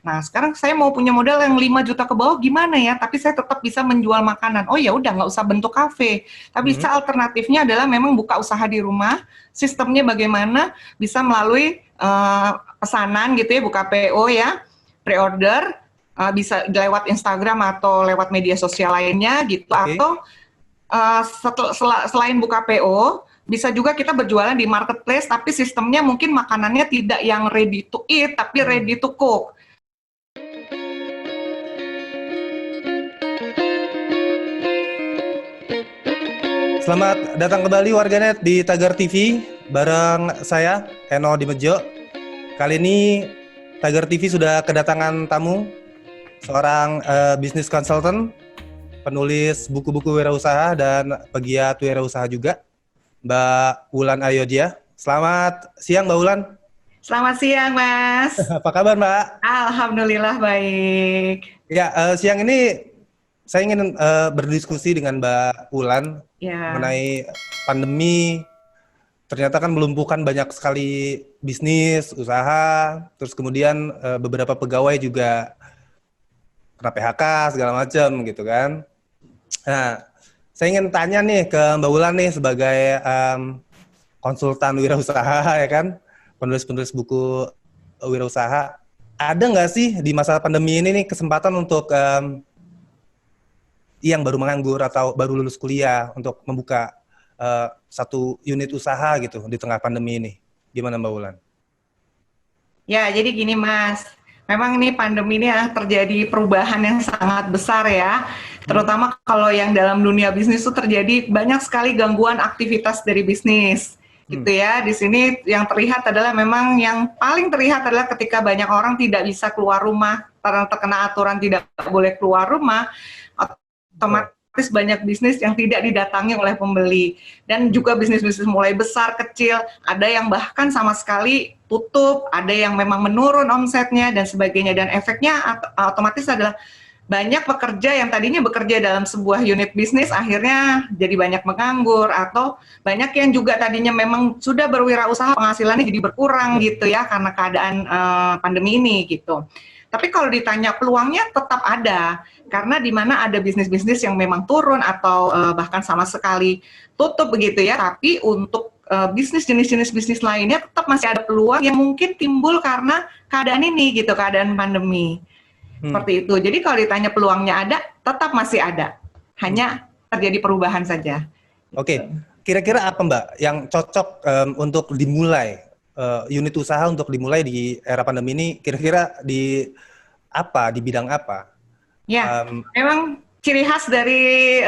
Nah, sekarang saya mau punya modal yang 5 juta ke bawah gimana ya? Tapi saya tetap bisa menjual makanan. Oh ya udah, nggak usah bentuk kafe. Tapi bisa alternatifnya adalah memang buka usaha di rumah. Sistemnya bagaimana? Bisa melalui pesanan gitu ya, buka PO ya, pre-order, bisa lewat Instagram atau lewat media sosial lainnya gitu. Atau selain buka PO, bisa juga kita berjualan di marketplace, tapi sistemnya mungkin makanannya tidak yang ready to eat, tapi ready to cook. Selamat datang kembali warganet di Tagar TV bareng saya Eno Dimejo. Kali ini Tagar TV sudah kedatangan tamu, seorang business consultant, penulis buku-buku wirausaha dan pegiat wirausaha juga, Mbak Wulan Ayodia. Selamat siang Mbak Wulan. Selamat siang Mas. Apa kabar Mbak? Alhamdulillah baik. Ya, siang ini saya ingin berdiskusi dengan Mbak Wulan mengenai pandemi. Ternyata kan melumpuhkan banyak sekali bisnis, usaha, terus kemudian beberapa pegawai juga kena PHK segala macam gitu kan. Nah, saya ingin tanya nih ke Mbak Wulan nih sebagai konsultan wirausaha ya kan, penulis buku wirausaha. Ada nggak sih di masa pandemi ini nih kesempatan untuk yang baru menganggur atau baru lulus kuliah untuk membuka satu unit usaha gitu di tengah pandemi ini? Gimana Mbak Wulan? Ya, jadi gini Mas, memang ini pandemi ini terjadi perubahan yang sangat besar ya, terutama kalau yang dalam dunia bisnis itu terjadi banyak sekali gangguan aktivitas dari bisnis. Gitu ya, di sini yang terlihat adalah memang yang paling terlihat adalah ketika banyak orang tidak bisa keluar rumah karena terkena aturan tidak boleh keluar rumah, otomatis banyak bisnis yang tidak didatangi oleh pembeli. Dan juga bisnis-bisnis mulai besar, kecil, ada yang bahkan sama sekali tutup, ada yang memang menurun omsetnya dan sebagainya. Dan efeknya otomatis adalah banyak pekerja yang tadinya bekerja dalam sebuah unit bisnis akhirnya jadi banyak menganggur, atau banyak yang juga tadinya memang sudah berwirausaha penghasilannya jadi berkurang gitu ya karena keadaan pandemi ini gitu. Tapi kalau ditanya peluangnya tetap ada, karena di mana ada bisnis-bisnis yang memang turun atau bahkan sama sekali tutup begitu ya, tapi untuk bisnis jenis-jenis bisnis lainnya tetap masih ada peluang yang mungkin timbul karena keadaan ini gitu, keadaan pandemi. Seperti itu. Jadi kalau ditanya peluangnya ada, tetap masih ada. Hanya terjadi perubahan saja. Oke. Kira-kira apa Mbak yang cocok untuk dimulai, unit usaha untuk dimulai di era pandemi ini, kira-kira di bidang apa? Ya, memang ciri khas dari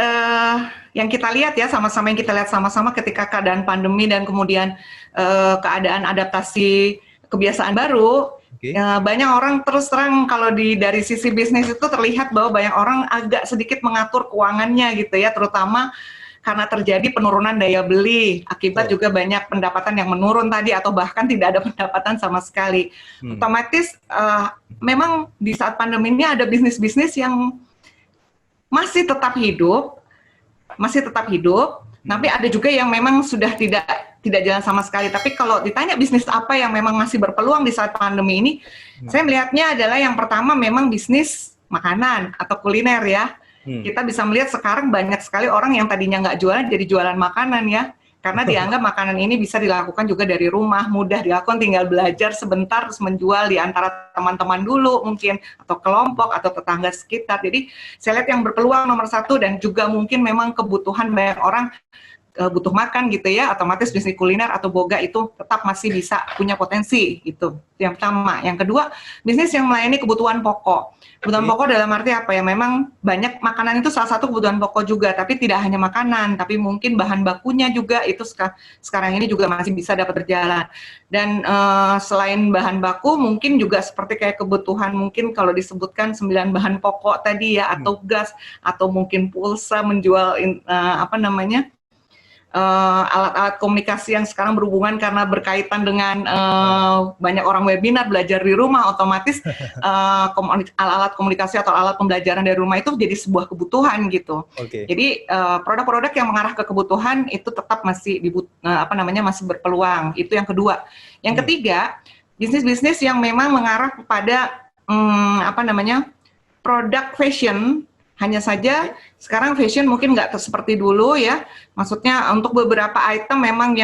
yang kita lihat ya, sama-sama yang kita lihat sama-sama ketika keadaan pandemi dan kemudian keadaan adaptasi kebiasaan baru, banyak orang terus terang kalau dari sisi bisnis itu terlihat bahwa banyak orang agak sedikit mengatur keuangannya gitu ya, terutama karena terjadi penurunan daya beli, akibat juga banyak pendapatan yang menurun tadi atau bahkan tidak ada pendapatan sama sekali. Otomatis memang di saat pandemi ini ada bisnis-bisnis yang masih tetap hidup, tapi ada juga yang memang sudah tidak jalan sama sekali. Tapi kalau ditanya bisnis apa yang memang masih berpeluang di saat pandemi ini, saya melihatnya adalah yang pertama memang bisnis makanan atau kuliner ya. Kita bisa melihat sekarang banyak sekali orang yang tadinya nggak jualan jadi jualan makanan ya. Karena dianggap makanan ini bisa dilakukan juga dari rumah, mudah dilakukan, tinggal belajar sebentar terus menjual di antara teman-teman dulu mungkin, atau kelompok, atau tetangga sekitar. Jadi saya lihat yang berpeluang nomor satu, dan juga mungkin memang kebutuhan banyak orang butuh makan gitu ya, otomatis bisnis kuliner atau boga itu tetap masih bisa punya potensi gitu. Yang pertama. Yang kedua, bisnis yang melayani kebutuhan pokok. Kebutuhan pokok dalam arti apa ya? Memang banyak makanan itu salah satu kebutuhan pokok juga, tapi tidak hanya makanan, tapi mungkin bahan bakunya juga itu sekarang ini juga masih bisa dapat berjalan. Dan selain bahan baku, mungkin juga seperti kayak kebutuhan mungkin kalau disebutkan 9 bahan pokok tadi ya, atau gas, atau mungkin pulsa menjual alat-alat komunikasi yang sekarang berhubungan karena berkaitan dengan banyak orang webinar, belajar di rumah, otomatis alat-alat komunikasi atau alat pembelajaran dari rumah itu jadi sebuah kebutuhan gitu. Jadi produk-produk yang mengarah ke kebutuhan itu tetap masih masih berpeluang. Itu yang kedua. Yang ketiga, bisnis-bisnis yang memang mengarah kepada apa namanya, produk fashion. Hanya saja sekarang fashion mungkin nggak seperti dulu ya. Maksudnya untuk beberapa item memang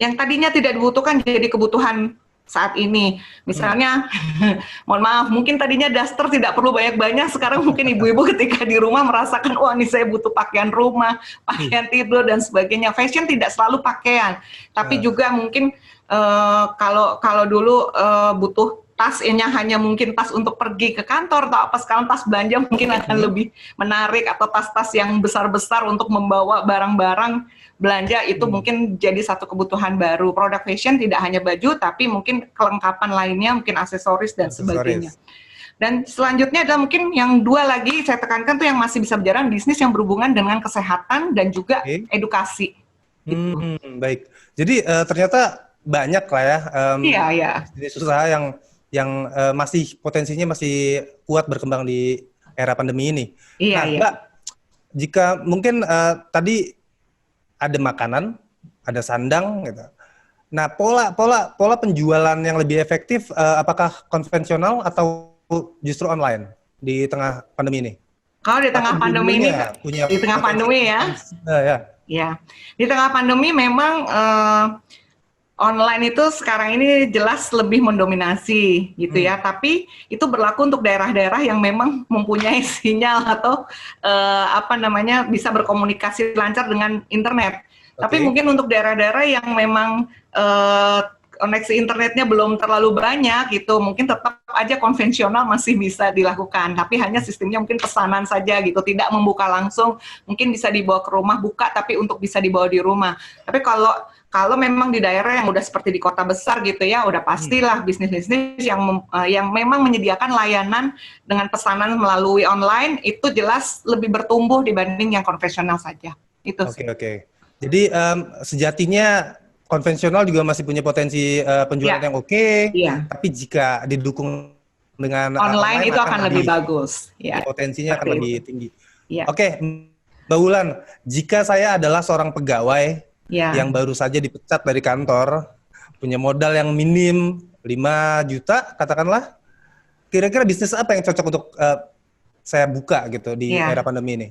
yang tadinya tidak dibutuhkan jadi kebutuhan saat ini. Misalnya, mohon maaf, mungkin tadinya daster tidak perlu banyak-banyak, sekarang mungkin ibu-ibu ketika di rumah merasakan, wah ini saya butuh pakaian rumah, pakaian tidur, dan sebagainya. Fashion tidak selalu pakaian, tapi juga mungkin kalau dulu butuh tasnya hanya mungkin tas untuk pergi ke kantor atau apa, sekarang tas belanja mungkin akan lebih menarik, atau tas-tas yang besar-besar untuk membawa barang-barang belanja itu mungkin jadi satu kebutuhan baru. Produk fashion tidak hanya baju, tapi mungkin kelengkapan lainnya, mungkin aksesoris dan sebagainya. Dan selanjutnya adalah mungkin yang dua lagi saya tekankan tuh yang masih bisa berjalan, bisnis yang berhubungan dengan kesehatan dan juga edukasi. Gitu. Baik. Jadi ternyata banyak lah ya bisnis usaha yang masih potensinya masih kuat berkembang di era pandemi ini. Nah, Mbak, jika mungkin tadi ada makanan, ada sandang, gitu. Nah, pola penjualan yang lebih efektif, apakah konvensional atau justru online di tengah pandemi ini? Kalau di tengah pandemi ini, di tengah pandemi ya, di tengah pandemi memang online itu sekarang ini jelas lebih mendominasi gitu ya, tapi itu berlaku untuk daerah-daerah yang memang mempunyai sinyal atau apa namanya, bisa berkomunikasi lancar dengan internet. Tapi mungkin untuk daerah-daerah yang memang koneksi internetnya belum terlalu banyak gitu, mungkin tetap aja konvensional masih bisa dilakukan, tapi hanya sistemnya mungkin pesanan saja gitu, tidak membuka langsung, mungkin bisa dibawa ke rumah, buka tapi untuk bisa dibawa di rumah. Tapi kalau memang di daerah yang udah seperti di kota besar gitu ya, udah pastilah bisnis-bisnis yang memang menyediakan layanan dengan pesanan melalui online itu jelas lebih bertumbuh dibanding yang konvensional saja. Itu sih. Oke. Jadi sejatinya konvensional juga masih punya potensi penjualan yang oke, tapi jika didukung dengan online itu akan lebih bagus. Potensinya akan lebih tinggi. Oke, Mbak Wulan, jika saya adalah seorang pegawai yang baru saja dipecat dari kantor, punya modal yang minim 5 juta, katakanlah, kira-kira bisnis apa yang cocok untuk saya buka gitu di era pandemi ini?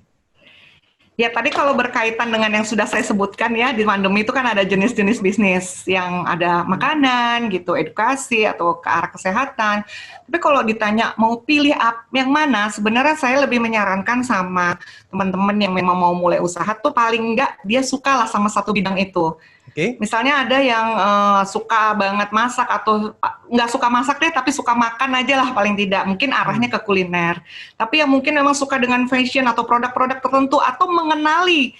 Ya, tadi kalau berkaitan dengan yang sudah saya sebutkan ya, di pandemi itu kan ada jenis-jenis bisnis yang ada makanan gitu, edukasi atau ke arah kesehatan. Tapi kalau ditanya mau pilih yang mana, sebenarnya saya lebih menyarankan sama teman-teman yang memang mau mulai usaha tuh paling enggak dia sukalah sama satu bidang itu. Misalnya ada yang suka banget masak atau nggak suka masak deh, tapi suka makan aja lah paling tidak. Mungkin arahnya ke kuliner. Tapi yang mungkin memang suka dengan fashion atau produk-produk tertentu atau mengenali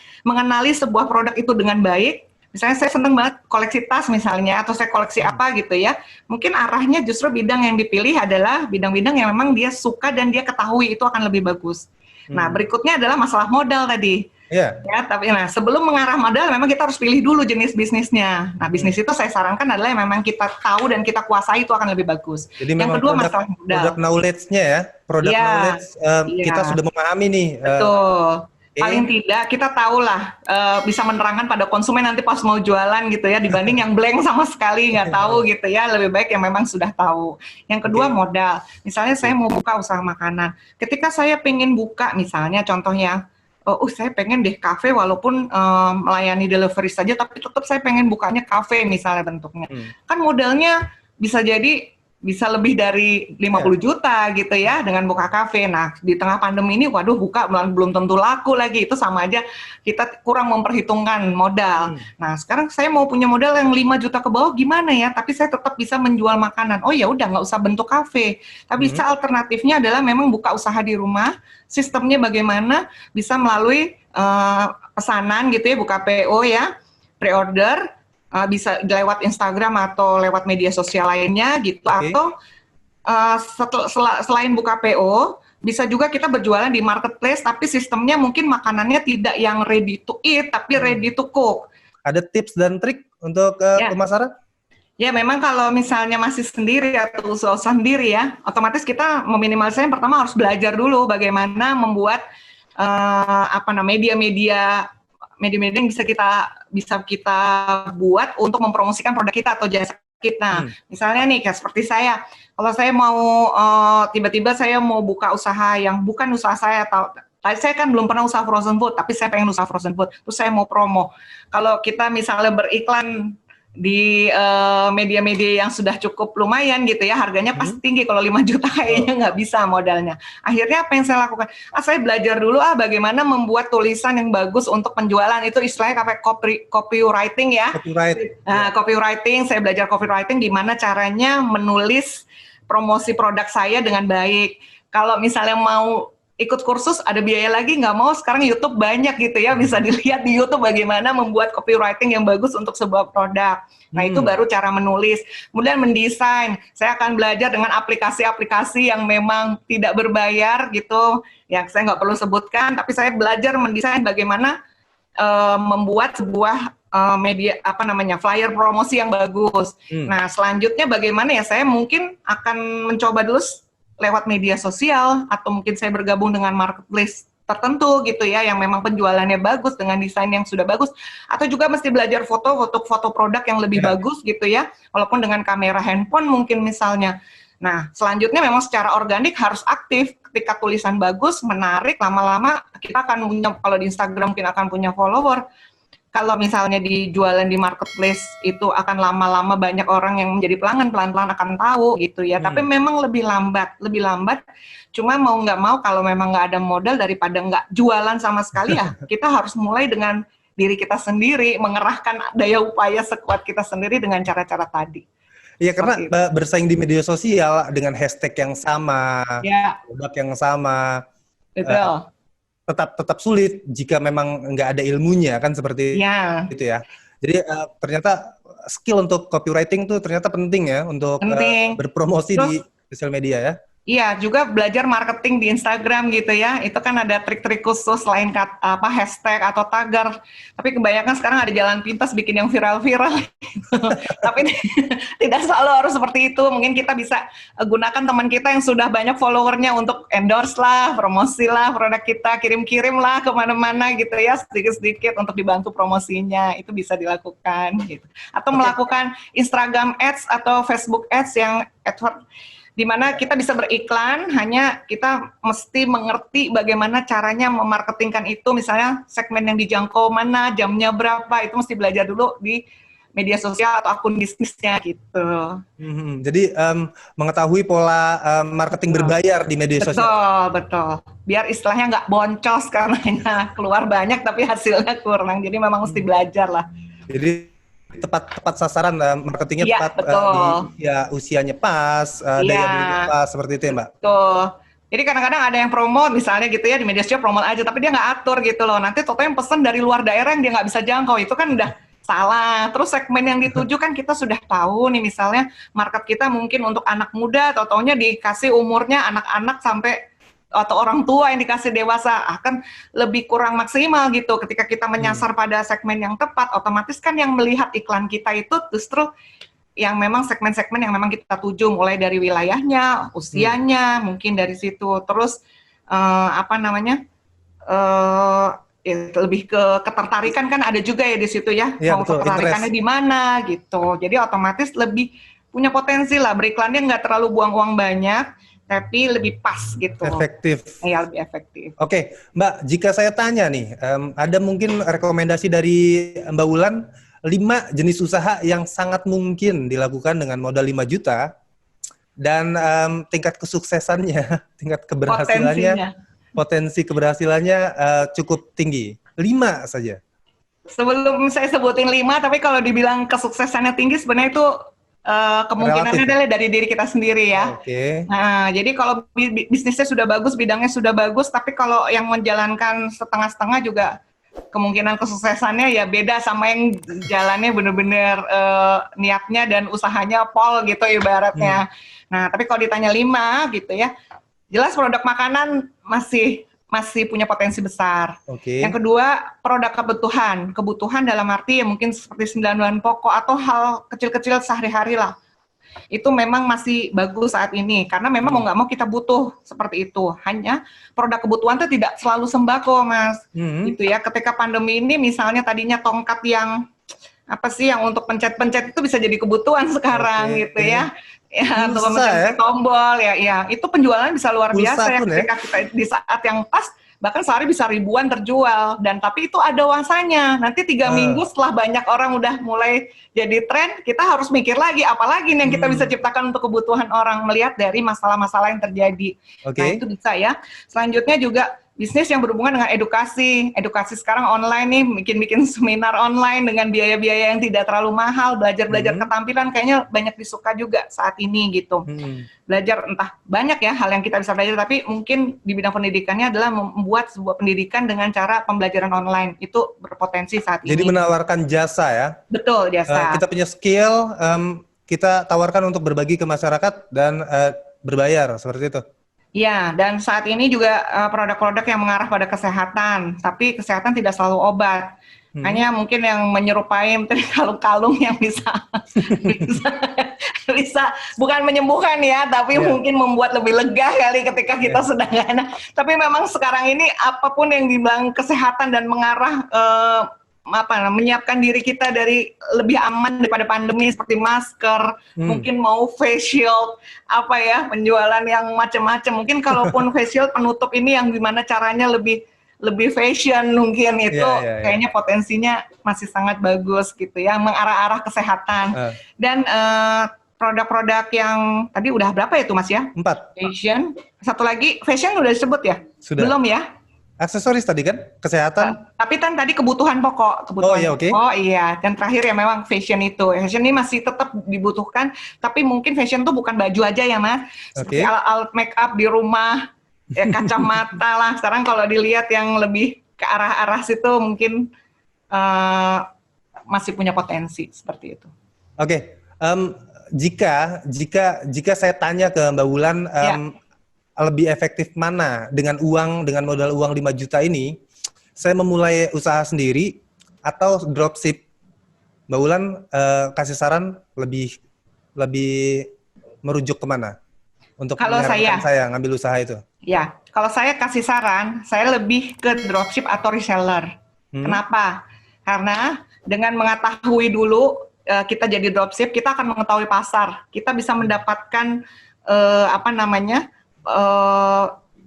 sebuah produk itu dengan baik. Misalnya saya seneng banget koleksi tas misalnya, atau saya koleksi apa gitu ya. Mungkin arahnya justru bidang yang dipilih adalah bidang-bidang yang memang dia suka dan dia ketahui itu akan lebih bagus. Nah, berikutnya adalah masalah modal tadi. Ya, tapi sebelum mengarah modal memang kita harus pilih dulu jenis bisnisnya. Nah, bisnis itu saya sarankan adalah yang memang kita tahu dan kita kuasai itu akan lebih bagus. Jadi yang kedua masalah modal. Produk knowledge-nya ya, knowledge kita sudah memahami nih. Betul. Paling tidak kita tahulah bisa menerangkan pada konsumen nanti pas mau jualan gitu ya, dibanding yang blank sama sekali nggak tahu gitu ya. Lebih baik yang memang sudah tahu. Yang kedua modal. Misalnya saya mau buka usaha makanan. Ketika saya pengen buka misalnya contohnya, saya pengen deh kafe walaupun melayani delivery saja, tapi tetap saya pengen bukanya kafe misalnya bentuknya. Kan modalnya bisa jadi bisa lebih dari 50 juta gitu ya dengan buka kafe. Nah, di tengah pandemi ini waduh buka belum tentu laku lagi. Itu sama aja kita kurang memperhitungkan modal. Nah, sekarang saya mau punya modal yang 5 juta ke bawah gimana ya? Tapi saya tetap bisa menjual makanan. Oh ya udah nggak usah bentuk kafe. Tapi bisa alternatifnya adalah memang buka usaha di rumah. Sistemnya bagaimana? Bisa melalui pesanan gitu ya, buka PO ya, pre-order. Bisa lewat Instagram atau lewat media sosial lainnya gitu, atau selain buka PO bisa juga kita berjualan di marketplace, tapi sistemnya mungkin makanannya tidak yang ready to eat tapi ready to cook. Ada tips dan trik untuk pemasaran? Ya memang kalau misalnya masih sendiri atau usaha sendiri ya, otomatis kita meminimalisasi yang pertama harus belajar dulu bagaimana membuat media-media yang bisa kita buat untuk mempromosikan produk kita atau jasa kita. Misalnya nih, kayak seperti saya, kalau saya mau tiba-tiba saya mau buka usaha yang bukan usaha saya, tadi saya kan belum pernah usaha frozen food, tapi saya pengen usaha frozen food, terus saya mau promo. Kalau kita misalnya beriklan di media-media yang sudah cukup lumayan gitu ya, harganya pasti tinggi. Kalau 5 juta kayaknya nggak bisa modalnya. Akhirnya apa yang saya lakukan? Saya belajar dulu bagaimana membuat tulisan yang bagus untuk penjualan. Itu istilahnya copywriting ya. Copywriting, saya belajar copywriting gimana caranya menulis promosi produk saya dengan baik. Kalau misalnya mau ikut kursus ada biaya lagi, nggak mau, sekarang YouTube banyak gitu ya, bisa dilihat di YouTube bagaimana membuat copywriting yang bagus untuk sebuah produk. Nah itu baru cara menulis. Kemudian mendesain, saya akan belajar dengan aplikasi-aplikasi yang memang tidak berbayar gitu, yang saya nggak perlu sebutkan, tapi saya belajar mendesain bagaimana membuat sebuah media flyer promosi yang bagus. Nah selanjutnya bagaimana ya, saya mungkin akan mencoba dulu lewat media sosial, atau mungkin saya bergabung dengan marketplace tertentu gitu ya, yang memang penjualannya bagus dengan desain yang sudah bagus, atau juga mesti belajar foto produk yang lebih bagus gitu ya, walaupun dengan kamera handphone mungkin misalnya. Nah, selanjutnya memang secara organik harus aktif. Ketika tulisan bagus, menarik, lama-lama kita akan punya, kalau di Instagram mungkin akan punya follower. Kalau misalnya dijualan di marketplace itu akan lama-lama banyak orang yang menjadi pelanggan, pelan-pelan akan tahu gitu ya. Tapi memang lebih lambat. Cuma mau nggak mau kalau memang nggak ada modal, daripada nggak jualan sama sekali ya, kita harus mulai dengan diri kita sendiri, mengerahkan daya upaya sekuat kita sendiri dengan cara-cara tadi. Iya, karena bersaing di media sosial dengan hashtag yang sama, produk yang sama. Betul. Tetap sulit jika memang nggak ada ilmunya kan, seperti itu ya. Jadi ternyata skill untuk copywriting tuh ternyata penting ya untuk berpromosi di sosial media ya. Iya, juga belajar marketing di Instagram gitu ya. Itu kan ada trik-trik khusus selain hashtag atau tagar. Tapi kebanyakan sekarang ada jalan pintas bikin yang viral-viral. Tapi tidak selalu harus seperti itu. Mungkin kita bisa gunakan teman kita yang sudah banyak followernya untuk endorse lah, promosi lah produk kita, kirim-kirim lah kemana-mana gitu ya, sedikit-sedikit untuk dibantu promosinya. Itu bisa dilakukan gitu. Atau melakukan Instagram Ads atau Facebook Ads yang AdWords, di mana kita bisa beriklan, hanya kita mesti mengerti bagaimana caranya memarketingkan itu, misalnya segmen yang dijangkau mana, jamnya berapa, itu mesti belajar dulu di media sosial atau akun bisnisnya gitu. Jadi mengetahui pola marketing berbayar di media sosial. Betul. Biar istilahnya nggak boncos karena keluar banyak tapi hasilnya kurang, jadi memang mesti belajar lah. Jadi tepat sasaran, marketingnya tepat, usianya pas, daya belinya pas, seperti itu ya Mbak? Betul. Jadi kadang-kadang ada yang promo misalnya gitu ya, di media sosial promo aja, tapi dia nggak atur gitu loh. Nanti total yang pesen dari luar daerah yang dia nggak bisa jangkau, itu kan udah salah. Terus segmen yang dituju kan kita sudah tahu nih, misalnya market kita mungkin untuk anak muda, taunya dikasih umurnya anak-anak sampai atau orang tua yang dikasih dewasa, akan lebih kurang maksimal gitu. Ketika kita menyasar pada segmen yang tepat, otomatis kan yang melihat iklan kita itu justru yang memang segmen-segmen yang memang kita tuju, mulai dari wilayahnya, usianya, mungkin dari situ. Terus lebih ke ketertarikan kan ada juga ya di situ ya, mau ketertarikannya di mana gitu. Jadi otomatis lebih punya potensi lah, beriklannya nggak terlalu buang uang banyak, tapi lebih pas gitu. Efektif. Iya, lebih efektif. Oke, Mbak, jika saya tanya nih, ada mungkin rekomendasi dari Mbak Wulan, 5 jenis usaha yang sangat mungkin dilakukan dengan modal 5 juta, dan tingkat kesuksesannya, tingkat keberhasilannya, potensi keberhasilannya cukup tinggi. 5 saja. Sebelum saya sebutin 5, tapi kalau dibilang kesuksesannya tinggi, sebenarnya itu kemungkinannya adalah dari diri kita sendiri ya. Nah, jadi kalau bisnisnya sudah bagus, bidangnya sudah bagus, tapi kalau yang menjalankan setengah-setengah juga kemungkinan kesuksesannya ya beda sama yang jalannya benar-benar niatnya dan usahanya pol gitu ibaratnya. Nah, tapi kalau ditanya 5 gitu ya, jelas produk makanan masih punya potensi besar. Yang kedua, produk kebutuhan dalam arti ya mungkin seperti 9 bahan pokok atau hal kecil-kecil sehari-hari lah. Itu memang masih bagus saat ini, karena memang mau nggak mau kita butuh seperti itu. Hanya produk kebutuhan itu tidak selalu sembako, Mas. Gitu ya. Ketika pandemi ini misalnya tadinya tongkat yang apa sih yang untuk pencet-pencet itu bisa jadi kebutuhan sekarang gitu ya. Ya, untuk memencet tombol ya, itu penjualan bisa luar biasa ya ketika kita di saat yang pas, bahkan sehari bisa ribuan terjual. Dan tapi itu ada masanya. Nanti 3 minggu setelah banyak orang udah mulai jadi tren, kita harus mikir lagi apalagi nih yang kita bisa ciptakan untuk kebutuhan orang, melihat dari masalah-masalah yang terjadi. Nah itu bisa ya. Selanjutnya juga bisnis yang berhubungan dengan edukasi. Edukasi sekarang online nih, bikin seminar online dengan biaya-biaya yang tidak terlalu mahal, belajar-belajar ketampilan kayaknya banyak disuka juga saat ini gitu. Belajar entah banyak ya hal yang kita bisa belajar, tapi mungkin di bidang pendidikannya adalah membuat sebuah pendidikan dengan cara pembelajaran online. Itu berpotensi saat ini. Jadi menawarkan jasa ya? Betul, jasa. Kita punya skill, kita tawarkan untuk berbagi ke masyarakat dan berbayar, seperti itu? Ya, dan saat ini juga produk-produk yang mengarah pada kesehatan, tapi kesehatan tidak selalu obat. Hanya mungkin yang menyerupai kalung-kalung yang bisa bukan menyembuhkan ya, tapi mungkin membuat lebih lega kali ketika kita sedang enak. Tapi memang sekarang ini apapun yang dibilang kesehatan dan mengarah menyiapkan diri kita dari lebih aman daripada pandemi, seperti masker, mungkin mau face shield, penjualan yang macam-macam. Mungkin kalaupun face shield penutup ini yang gimana caranya lebih fashion mungkin itu kayaknya potensinya masih sangat bagus gitu ya, mengarah-arah kesehatan. Dan produk-produk yang tadi udah berapa ya tuh Mas ya? 4. Fashion. Satu lagi fashion udah disebut ya? Sudah. Belum ya? Aksesoris tadi kan, kesehatan. Tapi kan tadi kebutuhan pokok, Oh iya, dan terakhir ya memang fashion itu. Fashion ini masih tetap dibutuhkan, tapi mungkin fashion itu bukan baju aja ya Mas. Seperti alat make up di rumah, ya kacamata lah. Sekarang kalau dilihat yang lebih ke arah-arah situ mungkin masih punya potensi seperti itu. Jika saya tanya ke Mbak Wulan, lebih efektif mana dengan modal uang 5 juta ini, saya memulai usaha sendiri atau dropship? Mbak Wulan kasih saran lebih merujuk kemana untuk saya ngambil usaha itu? Ya, kalau saya kasih saran, saya lebih ke dropship atau reseller. Kenapa? Karena dengan mengetahui dulu kita jadi dropship, kita akan mengetahui pasar. Kita bisa mendapatkan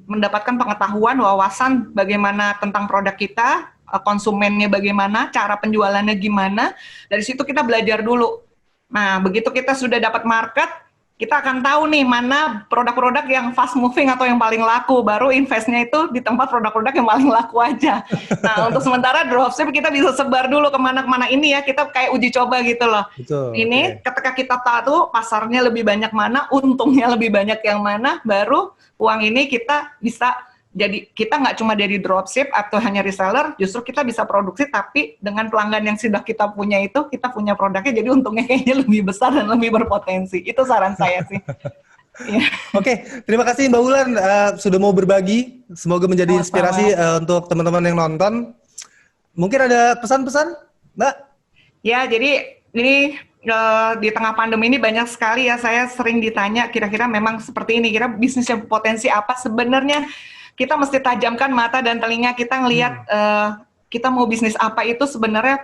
mendapatkan pengetahuan, wawasan bagaimana tentang produk kita, konsumennya bagaimana, cara penjualannya gimana. Dari situ kita belajar dulu. Nah, begitu kita sudah dapat market, kita akan tahu nih mana produk-produk yang fast moving atau yang paling laku. Baru investnya itu di tempat produk-produk yang paling laku aja. Nah, untuk sementara dropship kita bisa sebar dulu kemana-kemana ini ya. Kita kayak uji coba gitu loh. Betul, ini ketika kita tahu pasarnya lebih banyak mana, untungnya lebih banyak yang mana, baru uang ini kita bisa jadi, kita nggak cuma dari dropship atau hanya reseller, justru kita bisa produksi, tapi dengan pelanggan yang sudah kita punya itu, kita punya produknya, jadi untungnya kayaknya lebih besar dan lebih berpotensi. Itu saran saya sih. Oke, terima kasih Mbak Wulan sudah mau berbagi. Semoga menjadi inspirasi untuk teman-teman yang nonton. Mungkin ada pesan-pesan, Mbak? Ya, jadi ini di tengah pandemi ini banyak sekali ya, saya sering ditanya, kira-kira memang seperti ini, kira bisnis yang potensi apa sebenarnya. Kita mesti tajamkan mata dan telinga kita ngelihat kita mau bisnis apa itu sebenarnya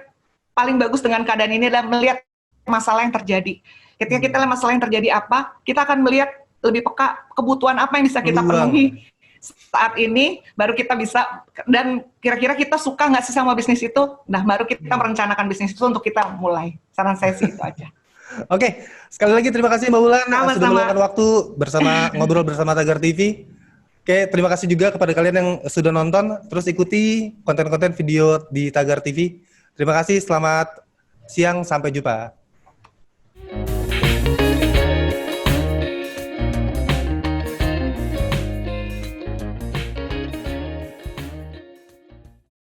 paling bagus dengan keadaan ini adalah melihat masalah yang terjadi. Ketika kita lihat masalah yang terjadi apa, kita akan melihat lebih peka kebutuhan apa yang bisa kita penuhi saat ini, baru kita bisa, dan kira-kira kita suka nggak sih sama bisnis itu, nah baru kita merencanakan bisnis itu untuk kita mulai. Saran saya sih itu aja. Oke, sekali lagi terima kasih Mbak Wulan sudah meluangkan waktu ngobrol bersama Tagar TV. Oke, terima kasih juga kepada kalian yang sudah nonton. Terus ikuti konten-konten video di Tagar TV. Terima kasih, selamat siang, sampai jumpa.